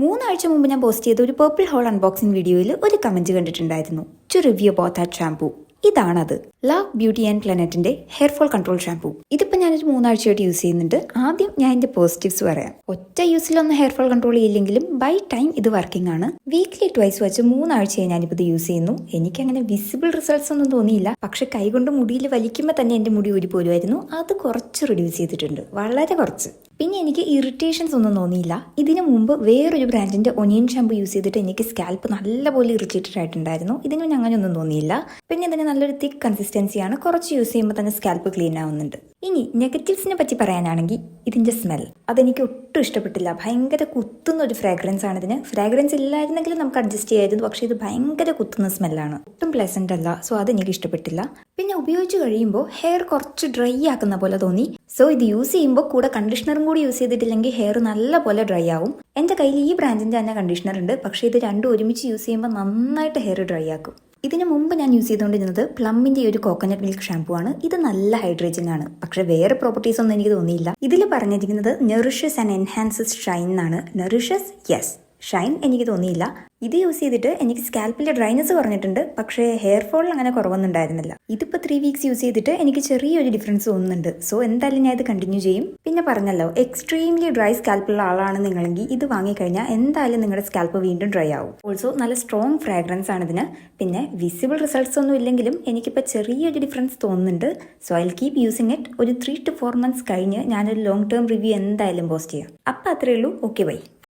3 ആഴ്ച മുമ്പ് ഞാൻ പോസ്റ്റ് ചെയ്ത ഒരു പർപ്പിൾ ഹോൾ അൺബോക്സിംഗ് വീഡിയോയിൽ ഒരു കമന്റ് കണ്ടിട്ടുണ്ടായിരുന്നു. To review about that shampoo. ഇതാണത്. ലവ് ബ്യൂട്ടി ആൻഡ് പ്ലാനറ്റിന്റെ ഹെയർ ഫോൾ കൺട്രോൾ ഷാംപൂ. ഇതിപ്പോൾ ഞാനൊരു 3 ആഴ്ചയായിട്ട് യൂസ് ചെയ്യുന്നുണ്ട്. ആദ്യം ഞാൻ ഇതിന്റെ പോസിറ്റീവ്സ് പറയാം. ഒറ്റ യൂസിലൊന്നും ഹെയർ ഫോൾ കൺട്രോൾ ചെയ്യില്ലെങ്കിലും ബൈ ടൈം ഇത് വർക്കിംഗ് ആണ്. വീക്ക്ലി ട്വൈസ് വെച്ച് 3 ആഴ്ചയായി ഞാനിപ്പോൾ ഇത് യൂസ് ചെയ്യുന്നു. എനിക്കങ്ങനെ വിസിബിൾ റിസൾട്ട്സ് ഒന്നും തോന്നിയില്ല. പക്ഷെ കൈകൊണ്ട് മുടിയിൽ വലിക്കുമ്പോൾ തന്നെ എൻ്റെ മുടി ഊരി പോരുമായിരുന്നു. അത് കുറച്ച് റിഡ്യൂസ് ചെയ്തിട്ടുണ്ട്, വളരെ കുറച്ച്. പിന്നെ എനിക്ക് ഇറിറ്റേഷൻസ് ഒന്നും തോന്നിയില്ല. ഇതിനു മുമ്പ് വേറൊരു ബ്രാൻഡിന്റെ ഒനിയൻ ഷാമ്പു യൂസ് ചെയ്തിട്ട് എനിക്ക് സ്കാൽപ്പ് നല്ലപോലെ ഇറിറ്റേറ്റഡ് ആയിട്ടുണ്ടായിരുന്നു. ഇതിന് അങ്ങനെയൊന്നും തോന്നിയില്ല. പിന്നെ ഇതിന് നല്ലൊരു തിക്ക് കൺസിസ്റ്റൻസിയാണ്. കുറച്ച് യൂസ് ചെയ്യുമ്പോൾ തന്നെ സ്കാൽപ്പ് ക്ലീൻ ആവുന്നുണ്ട്. ഇനി നെഗറ്റീവ്സിനെ പറ്റി പറയാനാണെങ്കിൽ ഇതിന്റെ സ്മെൽ അതെനിക്ക് ഒട്ടും ഇഷ്ടപ്പെട്ടില്ല. ഭയങ്കര കുത്തുന്ന ഒരു ഫ്രാഗ്രൻസ് ആണ് ഇതിന്. ഫ്രാഗ്രൻസ് ഇല്ലായിരുന്നെങ്കിലും നമുക്ക് അഡ്ജസ്റ്റ് ചെയ്യായിരുന്നു. പക്ഷെ ഇത് ഭയങ്കര കുത്തുന്ന സ്മെല്ലാണ്, ഒട്ടും പ്ലസന്റ് അല്ല. സോ അതെനിക്ക് ഇഷ്ടപ്പെട്ടില്ല. പിന്നെ ഉപയോഗിച്ച് കഴിയുമ്പോൾ ഹെയർ കുറച്ച് ഡ്രൈ ആക്കുന്ന പോലെ തോന്നി. സോ ഇത് യൂസ് ചെയ്യുമ്പോൾ കൂടെ കണ്ടീഷണറും കൂടി യൂസ് ചെയ്തിട്ടില്ലെങ്കിൽ ഹെയർ നല്ല പോലെ ഡ്രൈ ആവും. എൻ്റെ കയ്യിൽ ഈ ബ്രാൻഡിന്റെ തന്നെ കണ്ടീഷണർ ഉണ്ട്. പക്ഷേ ഇത് രണ്ടും ഒരുമിച്ച് യൂസ് ചെയ്യുമ്പോൾ നന്നായിട്ട് ഹെയർ ഡ്രൈ ആക്കും. ഇതിനു മുമ്പ് ഞാൻ യൂസ് ചെയ്തുകൊണ്ടിരുന്നത് പ്ലമ്മിന്റെ ഒരു കോക്കനട്ട് മിൽക്ക് ഷാംപൂ ആണ്. ഇത് നല്ല ഹൈഡ്രേറ്റിംഗ് ആണ്. പക്ഷെ വേറെ പ്രോപ്പർട്ടീസ് ഒന്നും എനിക്ക് തോന്നിയില്ല. ഇതിൽ പറഞ്ഞിരിക്കുന്നത് നറിഷസ് ആൻഡ് എൻഹാൻസസ് ഷൈൻ എന്നാണ്. നറിഷസ് യെസ്, ഷൈൻ എനിക്ക് തോന്നിയില്ല. ഇത് യൂസ് ചെയ്തിട്ട് എനിക്ക് സ്കാൽപ്പിലെ ഡ്രൈനെസ് കുറഞ്ഞിട്ടുണ്ട്. പക്ഷേ ഹെയർ ഫോളിൽ അങ്ങനെ കുറവൊന്നും ഉണ്ടായിരുന്നില്ല. ഇതിപ്പോൾ 3 വീക്സ് യൂസ് ചെയ്തിട്ട് എനിക്ക് ചെറിയൊരു ഡിഫറൻസ് തോന്നുന്നുണ്ട്. സോ എന്തായാലും ഞാൻ ഇത് കണ്ടിന്യൂ ചെയ്യും. പിന്നെ പറഞ്ഞല്ലോ, എക്സ്ട്രീംലി ഡ്രൈ സ്കാൽപ്പുള്ള ആളാണ് നിങ്ങളെങ്കിൽ ഇത് വാങ്ങിക്കഴിഞ്ഞാൽ എന്തായാലും നിങ്ങളുടെ സ്കാൽപ്പ് വീണ്ടും ഡ്രൈ ആവും. ഓൾസോ നല്ല സ്ട്രോങ് ഫ്രാഗ്രൻസ് ആണ് ഇതിന്. പിന്നെ വിസിബിൾ റിസൾട്ട്സ് ഒന്നും ഇല്ലെങ്കിലും എനിക്കിപ്പോൾ ചെറിയൊരു ഡിഫറൻസ് തോന്നുന്നുണ്ട്. So I will keep using it. ഒരു 3 to 4 months കഴിഞ്ഞ് ഞാനൊരു ലോങ് ടേം റിവ്യൂ എന്തായാലും പോസ്റ്റ് ചെയ്യാം. അപ്പം അത്രയേ ഉള്ളൂ. Okay, by.